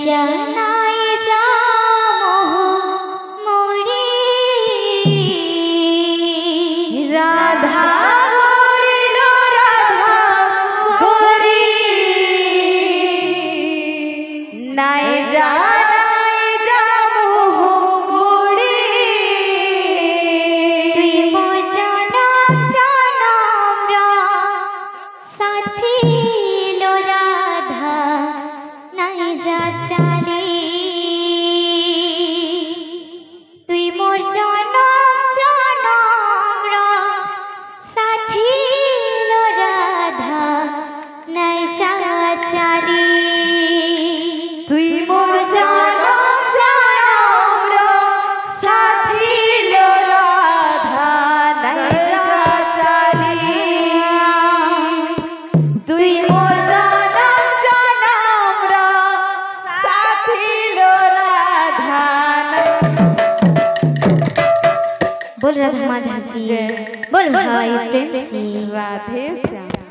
জানাই যা মোহ মরি রাধা গরিল রাধা গরি নাই জানাই যা মোহ মরি তুই মোর জনম জনম রা সাথী লো রাধা নাই যা চালি তুই মোর জনম জনম রা সাথী লো রাধা নাই যা চালি তুই মোর জনম জনম রা সাথী লো রাধা নাই যা চালি তুই মোর জনম জনম রা সাথী লো রাধা। बोल राधा माधव की बोल भाई प्रेम से राधे श्याम।